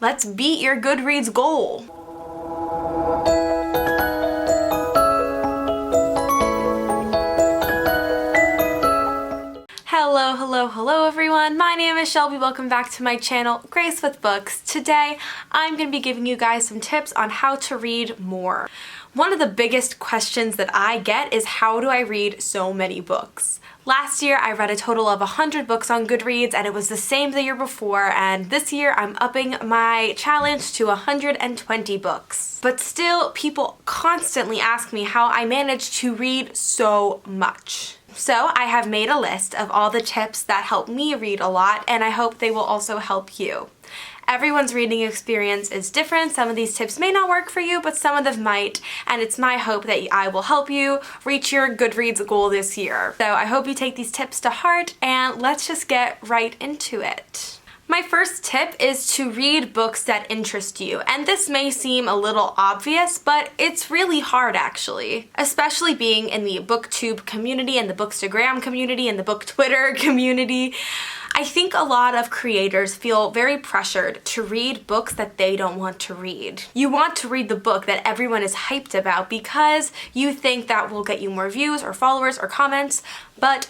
Let's beat your Goodreads goal. Hello everyone. My name is Shelby. Welcome back to my channel, Grace with Books. Today, I'm going to be giving you guys some tips on how to read more. One of the biggest questions that I get is how do I read so many books? Last year, I read a total of 100 books on Goodreads, and it was the same the year before, and this year I'm upping my challenge to 120 books. But still, people constantly ask me how I manage to read so much. So I have made a list of all the tips that help me read a lot, and I hope they will also help you. Everyone's reading experience is different. Some of these tips may not work for you, but some of them might, and it's my hope that I will help you reach your Goodreads goal this year. So I hope you take these tips to heart, and let's just get right into it. My first tip is to read books that interest you, and this may seem a little obvious, but it's really hard actually, especially being in the BookTube community and the Bookstagram community and the Book Twitter community. I think a lot of creators feel very pressured to read books that they don't want to read. You want to read the book that everyone is hyped about because you think that will get you more views or followers or comments, but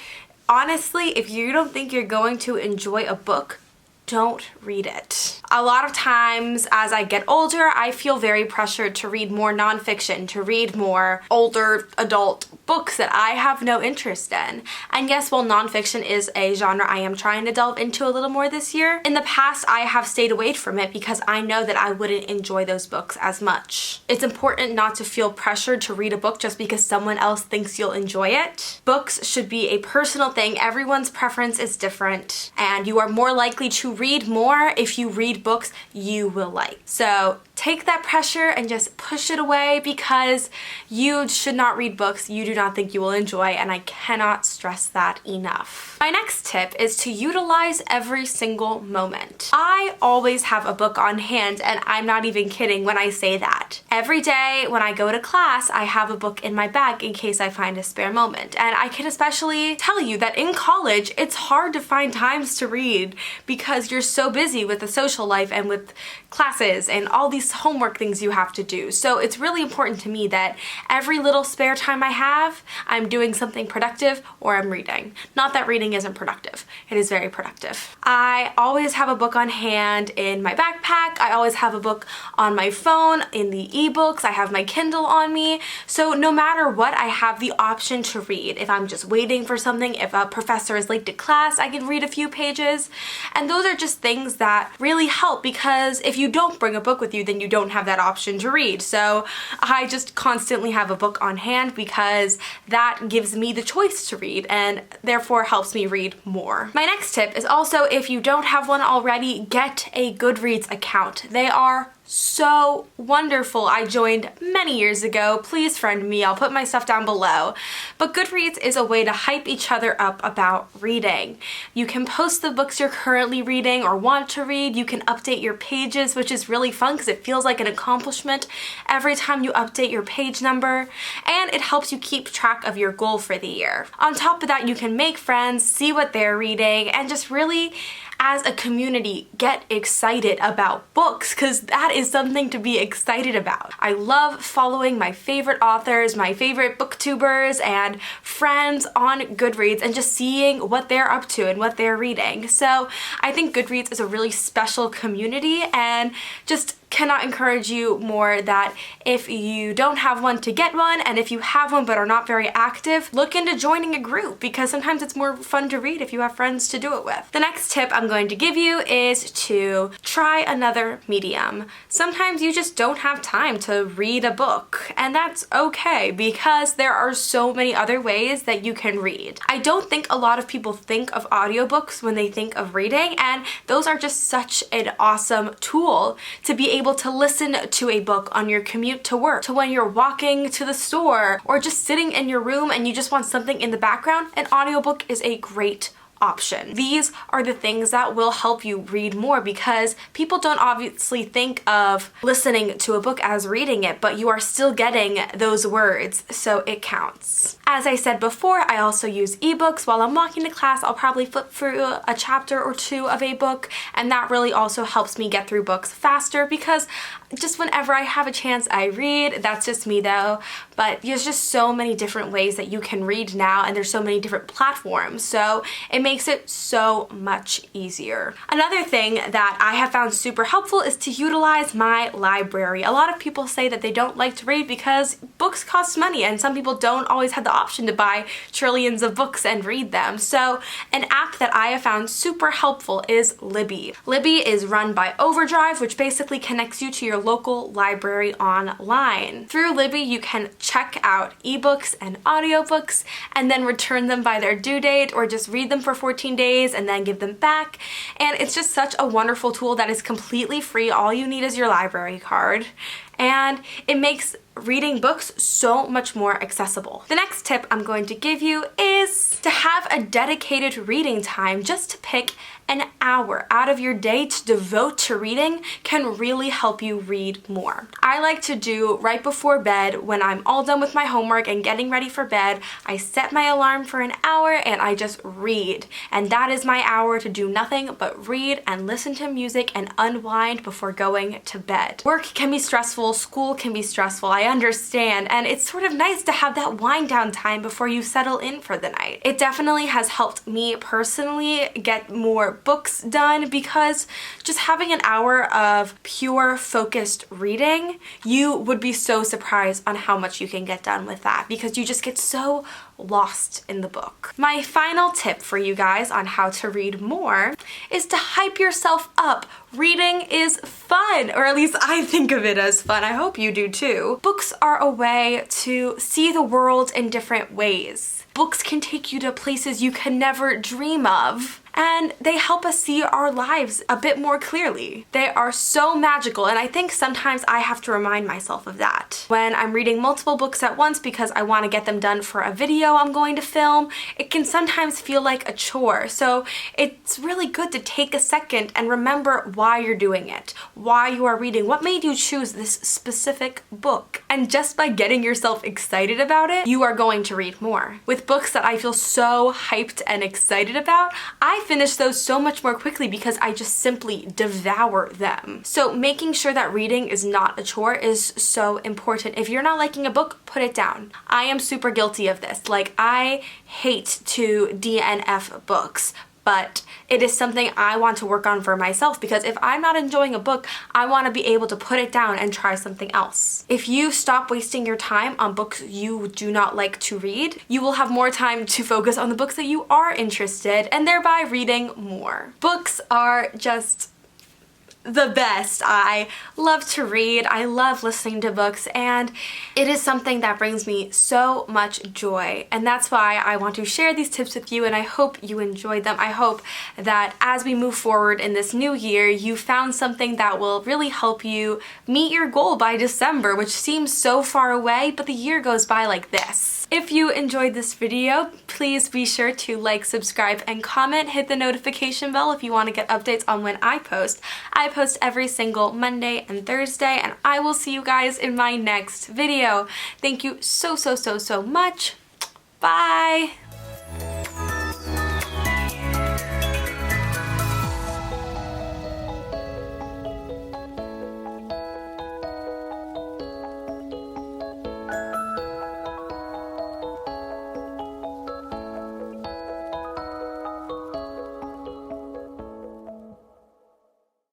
honestly, if you don't think you're going to enjoy a book, don't read it. A lot of times as I get older, I feel very pressured to read more nonfiction, to read more older adult books that I have no interest in. And yes, while nonfiction is a genre I am trying to delve into a little more this year, in the past I have stayed away from it because I know that I wouldn't enjoy those books as much. It's important not to feel pressured to read a book just because someone else thinks you'll enjoy it. Books should be a personal thing. Everyone's preference is different, and you are more likely to read more if you read books you will like. So take that pressure and just push it away because you should not read books you do not think you will enjoy, and I cannot stress that enough. My next tip is to utilize every single moment. I always have a book on hand, and I'm not even kidding when I say that. Every day when I go to class, I have a book in my bag in case I find a spare moment. And I can especially tell you that in college, it's hard to find times to read because you're so busy with the social life and with classes and all these homework things you have to do. So it's really important to me that every little spare time I have, I'm doing something productive or I'm reading. Not that reading isn't productive. It is very productive. I always have a book on hand in my backpack. I always have a book on my phone, in the ebooks. I have my Kindle on me. So no matter what, I have the option to read. If I'm just waiting for something, if a professor is late to class, I can read a few pages. And those are just things that really help because if you don't bring a book with you, then you don't have that option to read. So I just constantly have a book on hand because that gives me the choice to read and therefore helps me read more. My next tip is also, if you don't have one already, get a Goodreads account. They are so wonderful. I joined many years ago. Please friend me. I'll put my stuff down below. But Goodreads is a way to hype each other up about reading. You can post the books you're currently reading or want to read. You can update your pages, which is really fun because it feels like an accomplishment every time you update your page number, and it helps you keep track of your goal for the year. On top of that, you can make friends, see what they're reading, and just really as a community, get excited about books because that is something to be excited about. I love following my favorite authors, my favorite booktubers and friends on Goodreads and just seeing what they're up to and what they're reading. So I think Goodreads is a really special community, and just cannot encourage you more that if you don't have one, to get one, and if you have one but are not very active, look into joining a group because sometimes it's more fun to read if you have friends to do it with. The next tip I'm going to give you is to try another medium. Sometimes you just don't have time to read a book, and that's okay because there are so many other ways that you can read. I don't think a lot of people think of audiobooks when they think of reading, and those are just such an awesome tool to be able to listen to a book on your commute to work, to when you're walking to the store, or just sitting in your room and you just want something in the background. An audiobook is a great option. These are the things that will help you read more, because people don't obviously think of listening to a book as reading it, but you are still getting those words, so it counts. As I said before, I also use ebooks. While I'm walking to class, I'll probably flip through a chapter or two of a book, and that really also helps me get through books faster, because just whenever I have a chance, I read. That's just me though, but there's just so many different ways that you can read now, and there's so many different platforms, so it makes it so much easier. Another thing that I have found super helpful is to utilize my library. A lot of people say that they don't like to read because books cost money, and some people don't always have the option to buy trillions of books and read them. So an app that I have found super helpful is Libby. Libby is run by Overdrive, which basically connects you to your local library online. Through Libby, you can check out ebooks and audiobooks and then return them by their due date, or just read them for 14 days and then give them back. And it's just such a wonderful tool that is completely free. All you need is your library card, and it makes reading books so much more accessible. The next tip I'm going to give you is to have a dedicated reading time. Just to pick an hour out of your day to devote to reading can really help you read more. I like to do right before bed, when I'm all done with my homework and getting ready for bed, I set my alarm for an hour and I just read. And that is my hour to do nothing but read and listen to music and unwind before going to bed. Work can be stressful, school can be stressful, I understand, and it's sort of nice to have that wind down time before you settle in for the night. It definitely has helped me personally get more books done, because just having an hour of pure focused reading, you would be so surprised on how much you can get done with that, because you just get so lost in the book. My final tip for you guys on how to read more is to hype yourself up. Reading is fun, or at least I think of it as fun. I hope you do too. Books are a way to see the world in different ways. Books can take you to places you can never dream of, and they help us see our lives a bit more clearly. They are so magical, and I think sometimes I have to remind myself of that. When I'm reading multiple books at once because I want to get them done for a video I'm going to film, it can sometimes feel like a chore. So it's really good to take a second and remember why you're doing it, why you are reading, what made you choose this specific book. And just by getting yourself excited about it, you are going to read more. With books that I feel so hyped and excited about, I finish those so much more quickly because I just simply devour them. So making sure that reading is not a chore is so important. If you're not liking a book, put it down. I am super guilty of this. Like, I hate to DNF books, but it is something I want to work on for myself, because if I'm not enjoying a book, I want to be able to put it down and try something else. If you stop wasting your time on books you do not like to read, you will have more time to focus on the books that you are interested, and thereby reading more. Books are just the best. I love to read, I love listening to books, and it is something that brings me so much joy, and that's why I want to share these tips with you, and I hope you enjoyed them. I hope that as we move forward in this new year, you found something that will really help you meet your goal by December, which seems so far away, but the year goes by like this. If you enjoyed this video, please be sure to like, subscribe, and comment. Hit the notification bell if you want to get updates on when I post. I post every single Monday and Thursday, and I will see you guys in my next video. Thank you so much. Bye!